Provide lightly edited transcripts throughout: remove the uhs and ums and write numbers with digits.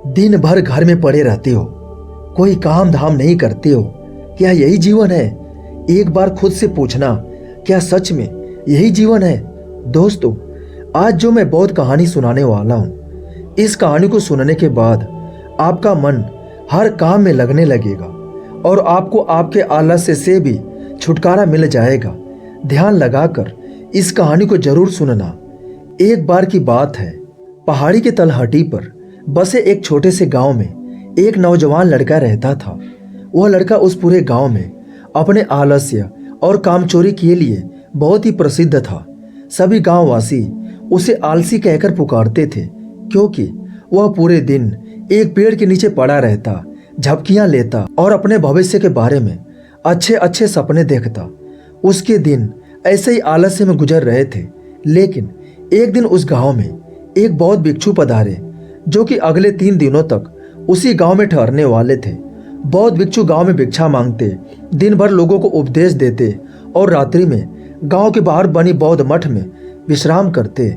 दिन भर घर में पड़े रहते हो, कोई काम धाम नहीं करते हो। क्या यही जीवन है? एक बार खुद से पूछना, क्या सच में यही जीवन है? दोस्तों, आज जो मैं बौद्ध कहानी सुनाने वाला हूँ, इस कहानी को सुनने के बाद आपका मन हर काम में लगने लगेगा और आपको आपके आलस्य से भी छुटकारा मिल जाएगा। ध्यान लगाकर इस कहानी को जरूर सुनना। एक बार की बात है, पहाड़ी के तलहटी पर बसे एक छोटे से गांव में एक नौजवान लड़का रहता था। वह लड़का उस पूरे गांव में अपने आलस्य और कामचोरी के लिए बहुत ही प्रसिद्ध था। सभी गांववासी उसे आलसी कहकर पुकारते थे, क्योंकि वह पूरे दिन एक पेड़ के नीचे पड़ा रहता, झपकियां लेता और अपने भविष्य के बारे में अच्छे अच्छे सपने देखता। उसके दिन ऐसे ही आलस्य में गुजर रहे थे। लेकिन एक दिन उस गांव में एक बौद्ध भिक्षु पधारे, जो कि अगले 3 दिनों तक उसी गांव में ठहरने वाले थे। बौद्ध भिक्षु गांव में भिक्षा मांगते, दिन भर लोगों को उपदेश देते और रात्रि में गांव के बाहर बनी बौद्ध मठ में विश्राम करते।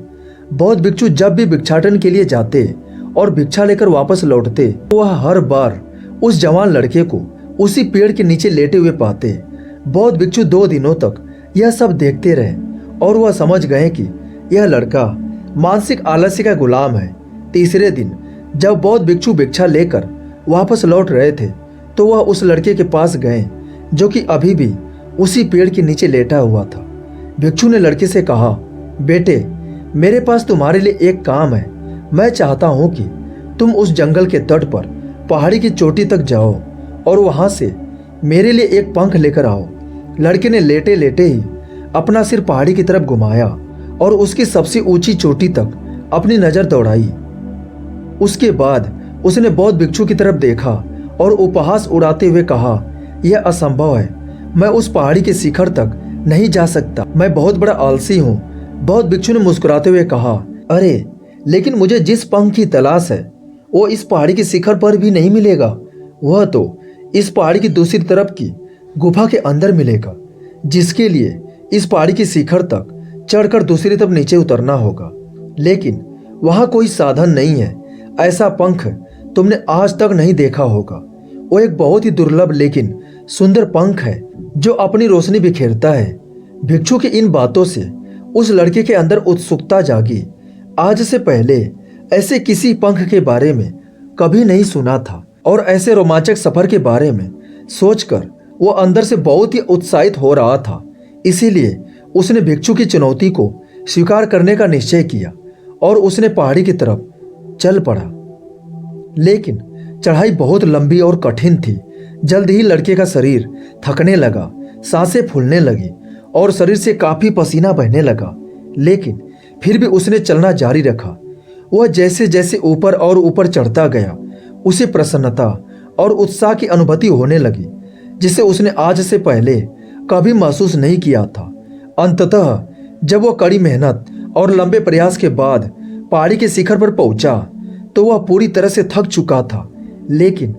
बौद्ध भिक्षु जब भी भिक्षाटन के लिए जाते और भिक्षा लेकर वापस लौटते, तो वह हर बार उस जवान लड़के को उसी पेड़ के नीचे लेटे हुए पाते। बौद्ध भिक्षु 2 दिनों तक यह सब देखते रहे और वह समझ गए कि यह लड़का मानसिक आलस्य का गुलाम है। तीसरे दिन जब बौद्ध भिक्षु भिक्षा लेकर वापस लौट रहे थे, तो वह उस लड़के के पास गए, जो कि अभी भी उसी पेड़ के नीचे लेटा हुआ था। भिक्षु ने लड़के से कहा, बेटे, मेरे पास तुम्हारे लिए एक काम है। मैं चाहता हूं कि तुम उस जंगल के तट पर पहाड़ी की चोटी तक जाओ और वहां से मेरे लिए एक पंख लेकर आओ। लड़के ने लेटे लेटे ही अपना सिर पहाड़ी की तरफ घुमाया और उसकी सबसे ऊंची चोटी तक अपनी नजर दौड़ाई। उसके बाद उसने बौद्ध भिक्षु की तरफ देखा और उपहास उड़ाते हुए कहा, यह असंभव है, मैं उस पहाड़ी के शिखर तक नहीं जा सकता, मैं बहुत बड़ा आलसी हूँ। बौद्ध भिक्षु ने मुस्कुराते हुए कहा, अरे लेकिन मुझे जिस पंख की तलाश है वो इस पहाड़ी के शिखर पर भी नहीं मिलेगा। वह तो इस पहाड़ी की दूसरी तरफ की गुफा के अंदर मिलेगा, जिसके लिए इस पहाड़ी के शिखर तक चढ़कर दूसरी तरफ नीचे उतरना होगा। लेकिन वहां कोई साधन नहीं है। ऐसा पंख तुमने आज तक नहीं देखा होगा। वो एक बहुत ही दुर्लभ लेकिन सुंदर पंख है, जो अपनी रोशनी बिखेरता है। भिक्षु की इन बातों से उस लड़के के अंदर उत्सुकता जागी। आज से पहले ऐसे किसी पंख के बारे में कभी नहीं सुना था और ऐसे रोमांचक सफर के बारे में सोचकर वो अंदर से बहुत ही उत्साहित हो रहा था। इसीलिए उसने भिक्षु की चुनौती को स्वीकार करने का निश्चय किया और उसने पहाड़ी की तरफ चल पड़ा। लेकिन चढ़ाई बहुत लंबी और कठिन थी। जल्द ही लड़के का शरीर थकने लगा, सांसें फूलने लगी और शरीर से काफी पसीना बहने लगा। लेकिन फिर भी उसने चलना जारी रखा। वह जैसे जैसे ऊपर और ऊपर चढ़ता गया, उसे प्रसन्नता और उत्साह की अनुभूति होने लगी, जिसे उसने आज से पहले कभी महसूस नहीं किया था। अंततः जब वह कड़ी मेहनत और लंबे प्रयास के बाद पहाड़ी के शिखर पर पहुंचा, तो वह पूरी तरह से थक चुका था, लेकिन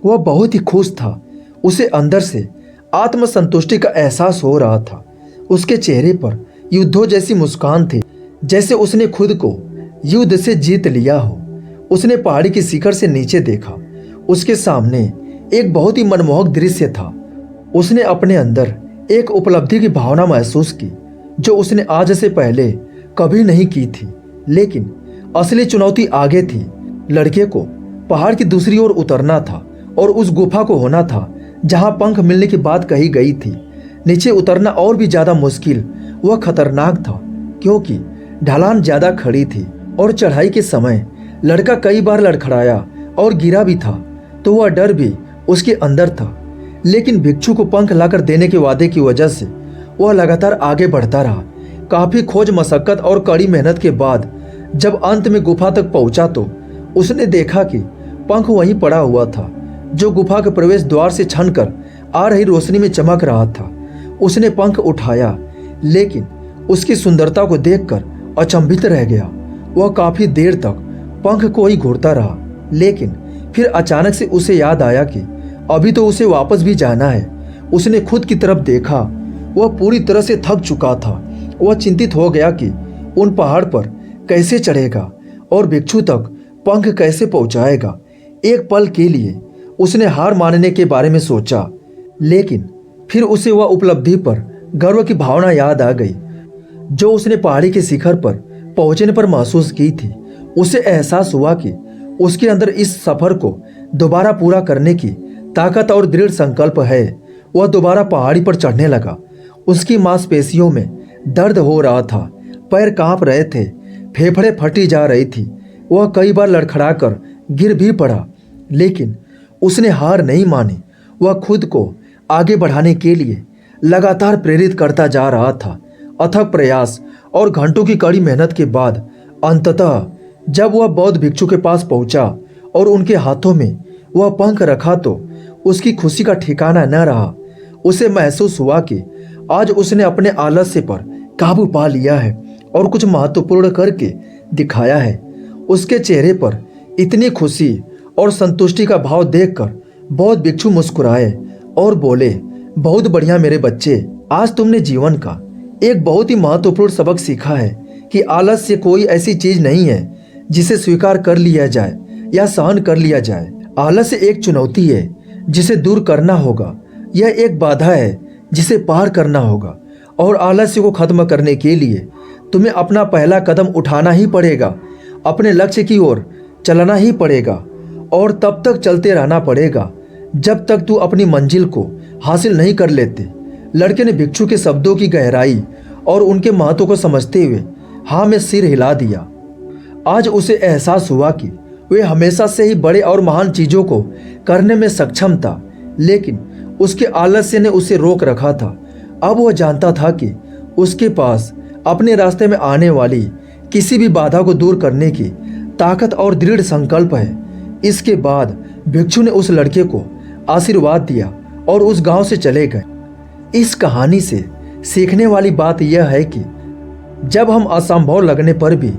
वह बहुत ही खुश था। उसे अंदर से आत्मसंतुष्टि का एहसास हो रहा था। उसके चेहरे पर युद्धों जैसी मुस्कान थी, जैसे उसने खुद को युद्ध से जीत लिया हो। उसने पहाड़ी की शिखर से नीचे देखा। उसके सामने एक बहुत ही मनमोहक दृश्य था। उसने अपने अंदर एक उपलब्धि की भावना महसूस की, जो उसने आज से पहले कभी नहीं की थी। लेकिन असली चुनौती आगे थी। लड़के को पहाड़ की दूसरी ओर उतरना था और उस गुफा को होना था जहां पंख मिलने की बात कही गई थी। नीचे उतरना और भी ज्यादा मुश्किल व खतरनाक था, क्योंकि ढलान ज्यादा खड़ी थी और चढ़ाई के समय लड़का कई बार लड़खड़ाया और गिरा भी था, तो वह डर भी उसके अंदर था। लेकिन भिक्षु को पंख लाकर देने के वादे की वजह से वह लगातार आगे बढ़ता रहा। काफी खोज मशक्कत और कड़ी मेहनत के बाद जब अंत में गुफा तक पहुंचा, तो उसने देखा कि पंख वहीं पड़ा हुआ था, जो गुफा के प्रवेश द्वार से छनकर आ रही रोशनी में चमक रहा था। उसने पंख उठाया, लेकिन उसकी सुंदरता को देखकर अचंभित रह गया। वह काफी देर तक पंख को ही घूरता रहा, लेकिन फिर अचानक से उसे याद आया कि अभी तो उसे वापस भी जाना है। उसने खुद की तरफ देखा। वह पूरी तरह से थक चुका था। वह चिंतित हो गया कि उन पहाड़ पर कैसे चढ़ेगा और भिक्षु तक पंख कैसे पहुंचाएगा। एक पल के लिए उसने हार मानने के बारे में सोचा, लेकिन फिर उसे वह उपलब्धि पर गर्व की भावना याद आ गई जो उसने पहाड़ी के शिखर पर पहुंचने पर महसूस की थी। उसे एहसास हुआ कि उसके अंदर इस सफर को दोबारा पूरा करने की ताकत और दृढ़ संकल्प है। वह दोबारा पहाड़ी पर चढ़ने लगा। उसकी मांसपेशियों में दर्द हो रहा था, पैर कांप रहे थे, फेफड़े फटी जा रही थी। वह कई बार लड़खड़ाकर गिर भी पड़ा, लेकिन उसने हार नहीं मानी। वह खुद को आगे बढ़ाने के लिए लगातार प्रेरित करता जा रहा था। अथक प्रयास और घंटों की कड़ी मेहनत के बाद अंततः जब वह बौद्ध भिक्षु के पास पहुंचा और उनके हाथों में वह पंख रखा तो उसकी खुशी का ठिकाना न रहा। उसे महसूस हुआ कि आज उसने अपने आलस्य पर काबू पा लिया है और कुछ महत्वपूर्ण करके दिखाया है। उसके चेहरे पर इतनी खुशी और संतुष्टि का भाव देखकर बौद्ध भिक्षु मुस्कुराए और बोले, बहुत बढ़िया मेरे बच्चे, आज तुमने जीवन का एक बहुत ही महत्वपूर्ण सबक सीखा है कि आलस्य कोई ऐसी चीज नहीं है जिसे स्वीकार कर लिया जाए या सहन कर लिया जाए। आलस्य एक चुनौती है जिसे दूर करना होगा। यह एक बाधा है जिसे पार करना होगा और आलस्य को खत्म करने के लिए तुम्हें अपना पहला कदम उठाना ही पड़ेगा। अपने लक्ष्य की ओर चलना ही पड़ेगा और तब तक चलते रहना पड़ेगा जब तक तू अपनी मंजिल को हासिल नहीं कर लेते। लड़के ने भिक्षु के शब्दों की गहराई और उनके महत्व को समझते हुए हाँ में सिर हिला दिया। आज उसे एहसास हुआ कि वे हमेशा से ही बड़े और महान चीजों को करने में सक्षम था, लेकिन उसके आलस्य ने उसे रोक रखा था। अब वह जानता था कि उसके पास अपने रास्ते में आने वाली किसी भी बाधा को दूर करने की ताकत और दृढ़ संकल्प है। इसके बाद भिक्षु ने उस लड़के को आशीर्वाद दिया और उस गांव से चले गए। इस कहानी से सीखने वाली बात यह है कि जब हम असंभव लगने पर भी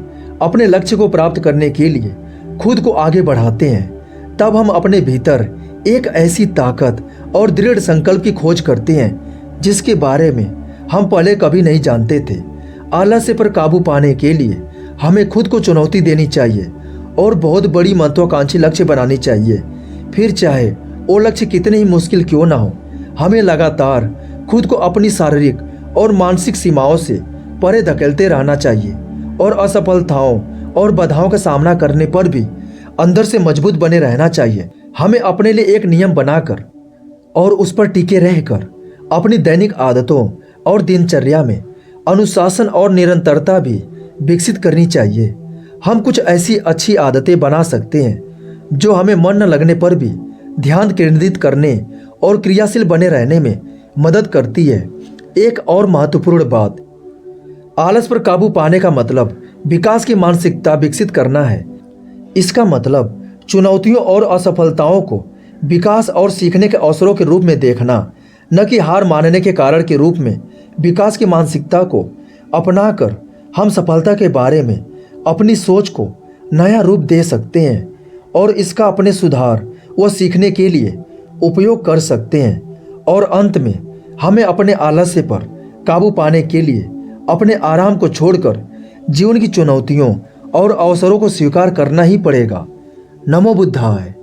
अपने लक्ष्य को प्राप्त करने के लिए खुद को आगे बढ़ाते हैं, तब हम अपने भीतर एक ऐसी ताकत और दृढ़ संकल्प की खोज करते हैं जिसके बारे में हम पहले कभी नहीं जानते थे। आलस्य पर काबू पाने के लिए हमें खुद को चुनौती देनी चाहिए और बहुत बड़ी महत्वाकांक्षी लक्ष्य बनानी चाहिए। फिर चाहे वो लक्ष्य कितने ही मुश्किल क्यों ना हो, हमें लगातार खुद को अपनी शारीरिक और मानसिक सीमाओं से परे धकेलते रहना चाहिए और असफलताओं और बाधाओं का सामना करने पर भी अंदर से मजबूत बने रहना चाहिए। हमें अपने लिए एक नियम बनाकर और उस पर टिके रहकर अपनी दैनिक आदतों और दिनचर्या में अनुशासन और निरंतरता भी विकसित करनी चाहिए। हम कुछ ऐसी अच्छी आदतें बना सकते हैं जो हमें मन न लगने पर भी ध्यान केंद्रित करने और क्रियाशील बने रहने में मदद करती है। एक और महत्वपूर्ण बात, आलस पर काबू पाने का मतलब विकास की मानसिकता विकसित करना है। इसका मतलब चुनौतियों और असफलताओं को विकास और सीखने के अवसरों के रूप में देखना, न कि हार मानने के कारण के रूप में। विकास की मानसिकता को अपनाकर हम सफलता के बारे में अपनी सोच को नया रूप दे सकते हैं और इसका अपने सुधार व सीखने के लिए उपयोग कर सकते हैं। और अंत में हमें अपने आलस्य पर काबू पाने के लिए अपने आराम को छोड़कर जीवन की चुनौतियों और अवसरों को स्वीकार करना ही पड़ेगा। नमो बुद्धाय।